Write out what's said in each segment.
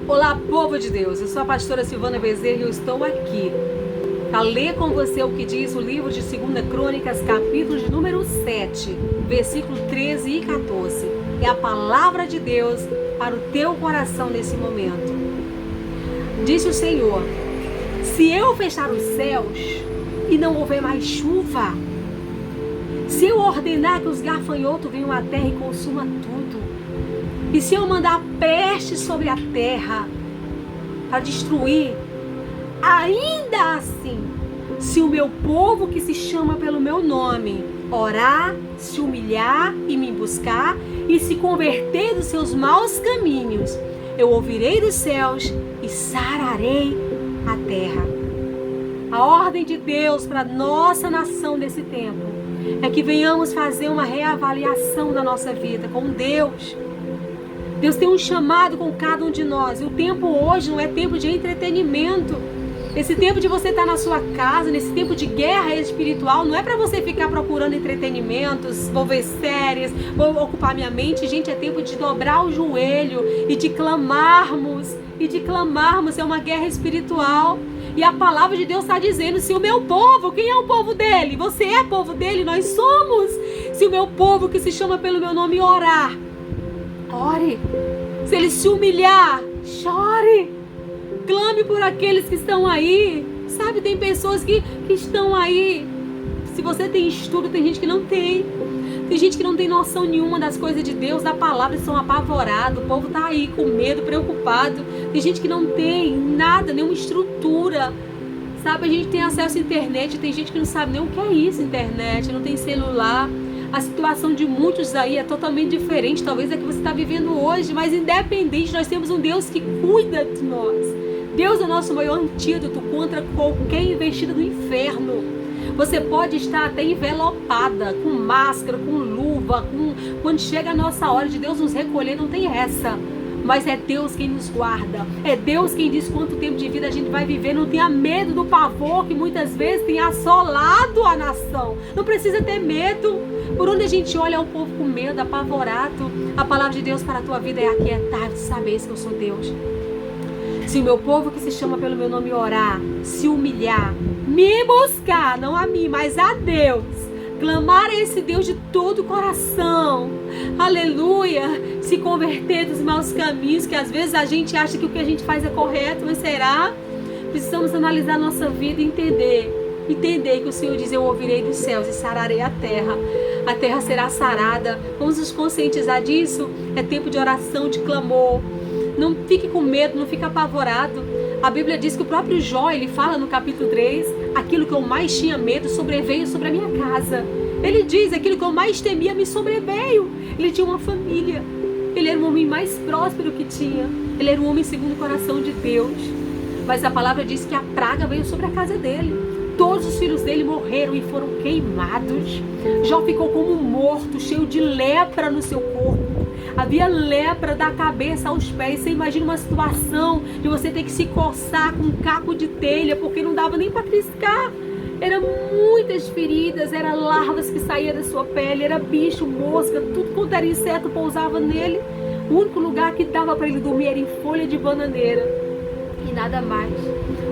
Olá, povo de Deus, eu sou a pastora Silvana Bezerra e eu estou aqui para ler com você o que diz o livro de 2 Crônicas, capítulo de número 7, versículo 13 e 14. É a palavra de Deus para o teu coração nesse momento. Disse o Senhor: se eu fechar os céus e não houver mais chuva, se eu ordenar que os gafanhotos venham à terra e consumam tudo, e se eu mandar peste sobre a terra para destruir, ainda assim, se o meu povo que se chama pelo meu nome orar, se humilhar e me buscar e se converter dos seus maus caminhos, eu ouvirei dos céus e sararei a terra. A ordem de Deus para nossa nação nesse tempo é que venhamos fazer uma reavaliação da nossa vida com Deus. Deus tem um chamado com cada um de nós. E o tempo hoje não é tempo de entretenimento. Esse tempo de você estar na sua casa, nesse tempo de guerra espiritual, não é para você ficar procurando entretenimentos, vou ver séries, vou ocupar minha mente. Gente, é tempo de dobrar o joelho e de clamarmos. É uma guerra espiritual. E a palavra de Deus está dizendo: se o meu povo, quem é o povo dele? Você é povo dele, nós somos. Se o meu povo que se chama pelo meu nome orar, ore. Se ele se humilhar, chore. Clame por aqueles que estão aí. Sabe, tem pessoas que estão aí. Se você tem estudo, tem gente que não tem. Tem gente que não tem noção nenhuma das coisas de Deus, da palavra, estão apavorados. O povo está aí com medo, preocupado. Tem gente que não tem nada, nenhuma estrutura. Sabe, a gente tem acesso à internet. Tem gente que não sabe nem o que é isso, internet. Não tem celular. A situação de muitos aí é totalmente diferente, talvez é que você está vivendo hoje, mas independente, nós temos um Deus que cuida de nós. Deus é o nosso maior antídoto contra qualquer investida do inferno. Você pode estar até envelopada, com máscara, com luva, quando chega a nossa hora de Deus nos recolher, não tem essa. Mas é Deus quem nos guarda. É Deus quem diz quanto tempo de vida a gente vai viver. Não tenha medo do pavor que muitas vezes tem assolado a nação. Não precisa ter medo. Por onde a gente olha, é o povo com medo, apavorado. A palavra de Deus para a tua vida é aquietar, saber que eu sou Deus. Se o meu povo que se chama pelo meu nome orar, se humilhar, me buscar, não a mim, mas a Deus, clamar a esse Deus de todo o coração, aleluia, se converter dos maus caminhos, que às vezes a gente acha que o que a gente faz é correto, mas será? Precisamos analisar a nossa vida e entender que o Senhor diz: eu ouvirei dos céus e sararei a terra será sarada. Vamos nos conscientizar disso. É tempo de oração, de clamor. Não fique com medo, não fique apavorado. A Bíblia diz que o próprio Jó, ele fala no capítulo 3, aquilo que eu mais tinha medo sobreveio sobre a minha casa. Ele diz, aquilo que eu mais temia me sobreveio. Ele tinha uma família. Ele era o homem mais próspero que tinha. Ele era um homem segundo o coração de Deus. Mas a palavra diz que a praga veio sobre a casa dele. Todos os filhos dele morreram e foram queimados. Jó ficou como morto, cheio de lepra no seu corpo. Havia lepra da cabeça aos pés. Você imagina uma situação de você ter que se coçar com um caco de telha, porque não dava nem para triscar. Eram muitas feridas, eram larvas que saíam da sua pele, era bicho, mosca, tudo quanto era inseto pousava nele. O único lugar que dava para ele dormir era em folha de bananeira e nada mais.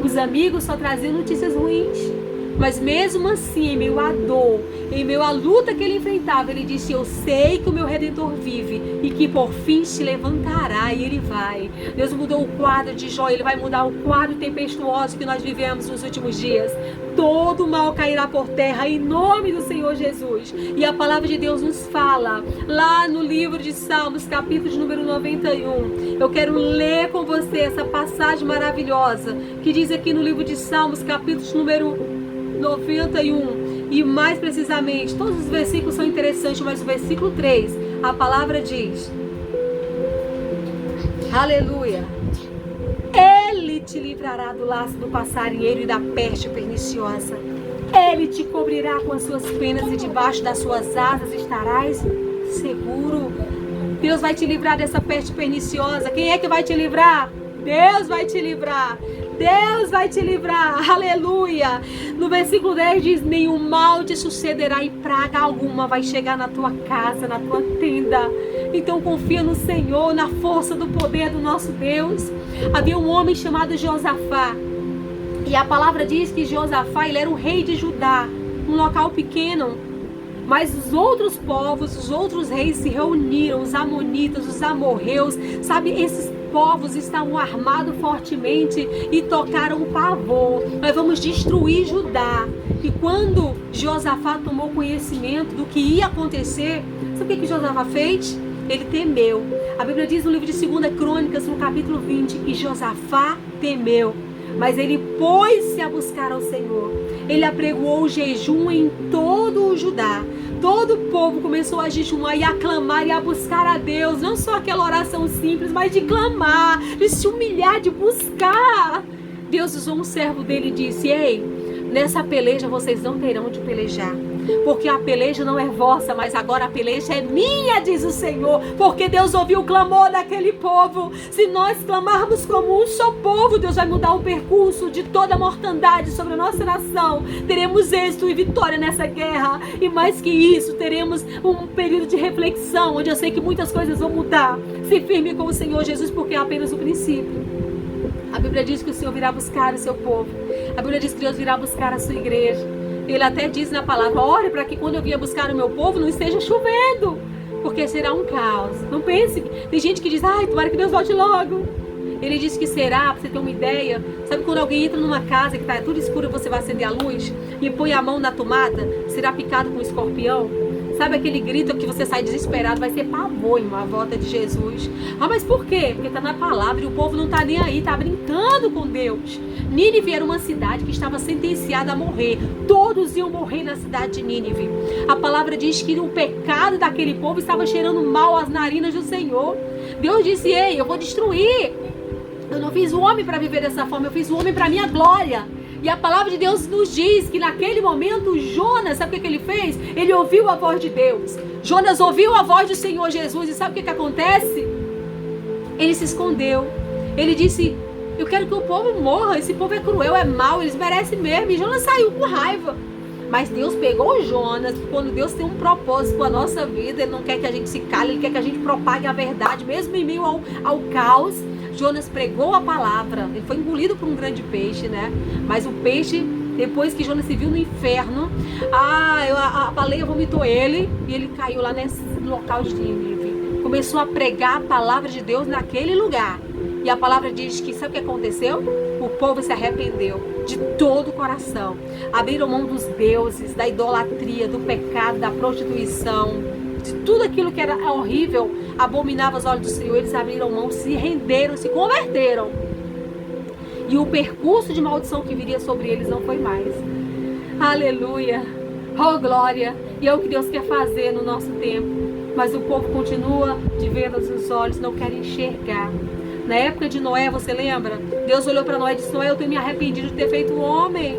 Os amigos só traziam notícias ruins. Mas mesmo assim, em meio à dor, em meio à luta que ele enfrentava, ele disse: eu sei que o meu Redentor vive e que por fim se levantará. E ele vai. Deus mudou o quadro de Jó, ele vai mudar o quadro tempestuoso que nós vivemos nos últimos dias. Todo mal cairá por terra em nome do Senhor Jesus. E a palavra de Deus nos fala lá no livro de Salmos, capítulo de número 91. Eu quero ler com você essa passagem maravilhosa que diz aqui no livro de Salmos, capítulo de número 91, e mais precisamente, todos os versículos são interessantes, mas o versículo 3, a palavra diz: aleluia, Ele te livrará do laço do passarinheiro e da peste perniciosa. Ele te cobrirá com as suas penas e debaixo das suas asas estarás seguro. Deus vai te livrar dessa peste perniciosa. Quem é que vai te livrar? Deus vai te livrar. Deus vai te livrar, aleluia. No versículo 10 diz: nenhum mal te sucederá e praga alguma vai chegar na tua casa, na tua tenda. Então confia no Senhor, na força do poder do nosso Deus. Havia um homem chamado Josafá. E a palavra diz que Josafá, ele era o rei de Judá, um local pequeno. Mas os outros povos, os outros reis se reuniram, os amonitas, os amorreus, sabe, esses povos estavam armados fortemente e tocaram o pavor. Nós vamos destruir Judá. E quando Josafá tomou conhecimento do que ia acontecer, sabe o que Josafá fez? Ele temeu. A Bíblia diz no livro de 2 Crônicas, no capítulo 20, que Josafá temeu. Mas ele pôs-se a buscar ao Senhor. Ele apregoou o jejum em todo o Judá. Todo o povo começou a jejuar e a clamar e a buscar a Deus. Não só aquela oração simples, mas de clamar, de se humilhar, de buscar. Deus usou um servo dele e disse: ei, nessa peleja vocês não terão de pelejar. Porque a peleja não é vossa, mas agora a peleja é minha, diz o Senhor. Porque Deus ouviu o clamor daquele povo. Se nós clamarmos como um só povo, Deus vai mudar o percurso de toda a mortandade sobre a nossa nação. Teremos êxito e vitória nessa guerra. E mais que isso, teremos um período de reflexão, onde eu sei que muitas coisas vão mudar. Se firme com o Senhor Jesus, porque é apenas o princípio. A Bíblia diz que o Senhor virá buscar o seu povo. A Bíblia diz que Deus virá buscar a sua igreja. Ele até diz na palavra: ore para que quando eu vier buscar o meu povo não esteja chovendo, porque será um caos. Não pense, tem gente que diz: ai, tomara que Deus volte logo. Ele diz que será, para você ter uma ideia, sabe quando alguém entra numa casa que está tudo escuro, você vai acender a luz e põe a mão na tomada, será picado com um escorpião? Sabe aquele grito que você sai desesperado? Vai ser pavor, irmão, a volta de Jesus. Ah, mas por quê? Porque está na palavra e o povo não está nem aí, está brincando com Deus. Nínive era uma cidade que estava sentenciada a morrer. Todos iam morrer na cidade de Nínive. A palavra diz que o pecado daquele povo estava cheirando mal às narinas do Senhor. Deus disse: ei, eu vou destruir. Eu não fiz o homem para viver dessa forma, eu fiz o homem para a minha glória. E a palavra de Deus nos diz que naquele momento Jonas, sabe o que ele fez? Ele ouviu a voz de Deus. Jonas ouviu a voz do Senhor Jesus. E sabe o que acontece? Ele se escondeu. Ele disse: eu quero que o povo morra. Esse povo é cruel, é mau, eles merecem mesmo. E Jonas saiu com raiva. Mas Deus pegou Jonas. Quando Deus tem um propósito com a nossa vida, Ele não quer que a gente se cale, Ele quer que a gente propague a verdade, mesmo em meio ao caos. Jonas pregou a palavra. Ele foi engolido por um grande peixe, né? Mas o peixe, depois que Jonas se viu no inferno, a baleia vomitou ele e ele caiu lá nesse local de Nínive. Começou a pregar a palavra de Deus naquele lugar. E a palavra diz que, sabe o que aconteceu? O povo se arrependeu de todo o coração. Abriram mão dos deuses, da idolatria, do pecado, da prostituição, de tudo aquilo que era horrível, abominava aos olhos do Senhor. Eles abriram mão, se renderam, se converteram. E o percurso de maldição que viria sobre eles não foi mais. Aleluia! Oh, glória! E é o que Deus quer fazer no nosso tempo. Mas o povo continua de venda dos olhos, não quer enxergar. Na época de Noé, você lembra? Deus olhou para Noé e disse: Noé, eu tenho me arrependido de ter feito o homem.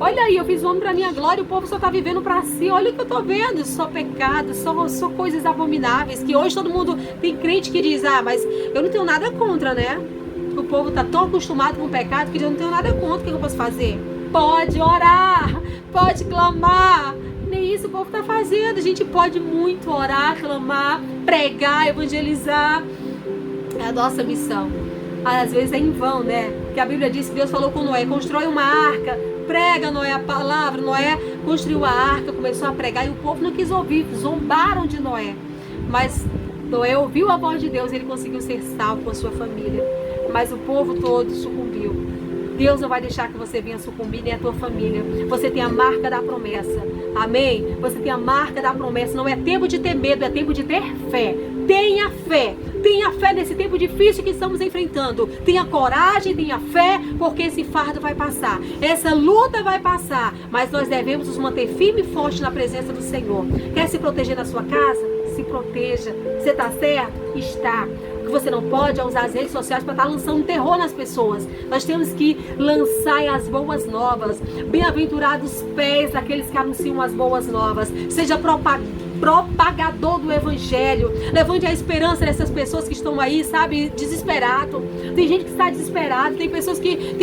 Olha aí, eu fiz o homem para minha glória e o povo só está vivendo para si. Olha o que eu estou vendo, só pecado, só coisas abomináveis. Que hoje todo mundo, tem crente que diz: ah, mas eu não tenho nada contra, né? O povo está tão acostumado com o pecado que eu não tenho nada contra. O que eu posso fazer? Pode orar, pode clamar. Nem isso o povo está fazendo. A gente pode muito orar, clamar, pregar, evangelizar. É a nossa missão. Às vezes é em vão, né? Porque a Bíblia diz que Deus falou com Noé: constrói uma arca, prega, Noé, a palavra. Noé construiu a arca, começou a pregar e o povo não quis ouvir, zombaram de Noé. Mas Noé ouviu a voz de Deus e ele conseguiu ser salvo com a sua família. Mas o povo todo sucumbiu. Deus não vai deixar que você venha sucumbir, nem a tua família. Você tem a marca da promessa. Amém? Você tem a marca da promessa. Não é tempo de ter medo, é tempo de ter fé. Tenha fé. Tenha fé nesse tempo difícil que estamos enfrentando. Tenha coragem, tenha fé, porque esse fardo vai passar. Essa luta vai passar. Mas nós devemos nos manter firme e forte na presença do Senhor. Quer se proteger na sua casa? Se proteja. Você está certo? Está. O que você não pode é usar as redes sociais para estar lançando terror nas pessoas. Nós temos que lançar as boas novas. Bem-aventurados os pés daqueles que anunciam as boas novas. Seja propagador do evangelho. Levante a esperança dessas pessoas que estão aí, sabe, desesperado. Tem gente que está desesperada. Tem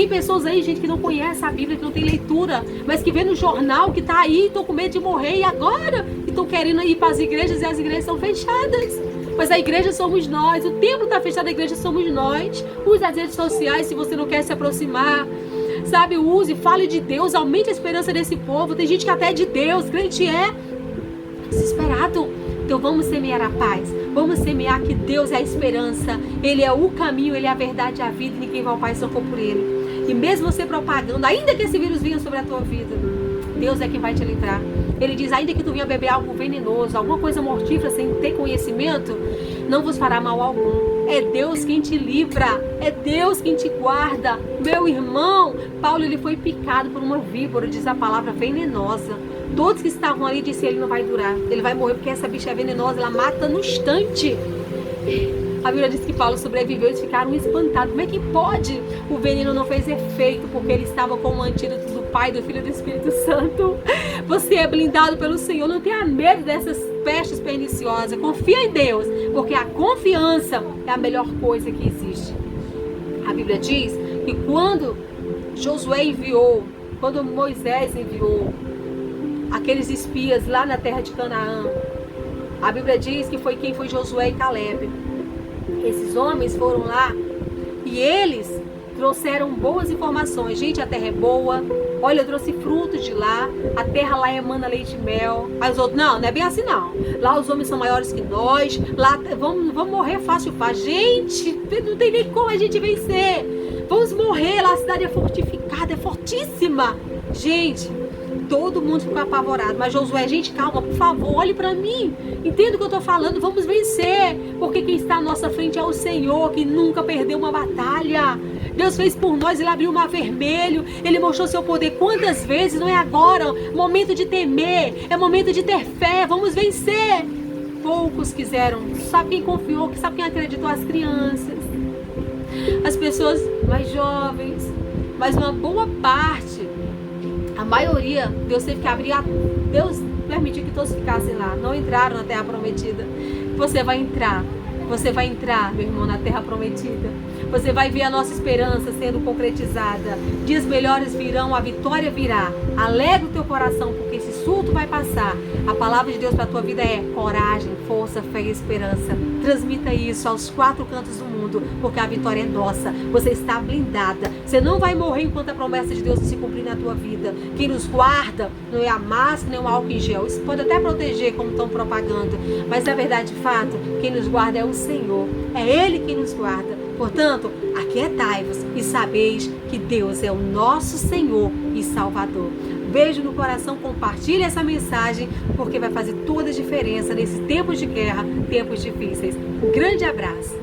pessoas aí, gente, que não conhece a Bíblia, que não tem leitura, mas que vê no jornal que está aí, estão com medo de morrer e agora estão querendo ir para as igrejas e as igrejas estão fechadas. Mas a igreja somos nós, o templo está fechado, a igreja somos nós. Use as redes sociais se você não quer se aproximar. Sabe, use, fale de Deus, aumente a esperança desse povo. Tem gente que até é de Deus, crente é desesperado. Então vamos semear a paz, vamos semear que Deus é a esperança, Ele é o caminho, Ele é a verdade e a vida, e ninguém vai ao Pai só for por Ele. E mesmo você propagando, ainda que esse vírus venha sobre a tua vida, Deus é quem vai te livrar. Ele diz, ainda que tu venha beber algo venenoso, alguma coisa mortífera sem ter conhecimento, não vos fará mal algum. É Deus quem te livra, é Deus quem te guarda. Meu irmão, Paulo, ele foi picado por uma víbora, diz a palavra, venenosa. Todos que estavam ali disseram, ele não vai durar, ele vai morrer porque essa bicha é venenosa, ela mata no instante. A Bíblia diz que Paulo sobreviveu, eles ficaram espantados. Como é que pode? O veneno não fez efeito porque ele estava com o antídoto do Pai, do Filho e do Espírito Santo. Você é blindado pelo Senhor, não tenha medo dessas pestes perniciosas. Confia em Deus, porque a confiança é a melhor coisa que existe. A Bíblia diz que quando Josué enviou, quando Moisés enviou aqueles espias lá na terra de Canaã, a Bíblia diz que foi quem foi Josué e Caleb. Esses homens foram lá e eles trouxeram boas informações. Gente, a terra é boa. Olha, eu trouxe frutos de lá. A terra lá emana leite e mel. Aí os outros, não é bem assim não. Lá os homens são maiores que nós. Lá vamos morrer fácil. Gente, não tem nem como a gente vencer. Vamos morrer. Lá a cidade é fortificada, é fortíssima. Gente, todo mundo ficou apavorado. Mas Josué, gente, calma, por favor, olhe para mim. Entenda o que eu estou falando, vamos vencer. Porque quem está à nossa frente é o Senhor, que nunca perdeu uma batalha. Deus fez por nós, Ele abriu o mar vermelho, Ele mostrou seu poder quantas vezes, não é agora, momento de temer, é momento de ter fé, vamos vencer. Poucos quiseram, sabe quem confiou, sabe quem acreditou? As crianças, as pessoas mais jovens, mas uma boa parte, a maioria, Deus teve que abrir, Deus permitiu que todos ficassem lá, não entraram na terra prometida. Você vai entrar, meu irmão, na terra prometida. Você vai ver a nossa esperança sendo concretizada. Dias melhores virão, a vitória virá. Alegra o teu coração, porque esse surto vai passar. A palavra de Deus para a tua vida é coragem, força, fé e esperança. Transmita isso aos 4 cantos do mundo, porque a vitória é nossa. Você está blindada. Você não vai morrer enquanto a promessa de Deus não se cumprir na tua vida. Quem nos guarda não é a máscara, nem o álcool em gel. Isso pode até proteger, como estão propagando. Mas na verdade, de fato, quem nos guarda é o Senhor. É Ele quem nos guarda. Portanto, aquietai-vos e sabeis que Deus é o nosso Senhor e Salvador. Beijo no coração, compartilhe essa mensagem, porque vai fazer toda a diferença nesses tempos de guerra, tempos difíceis. Um grande abraço.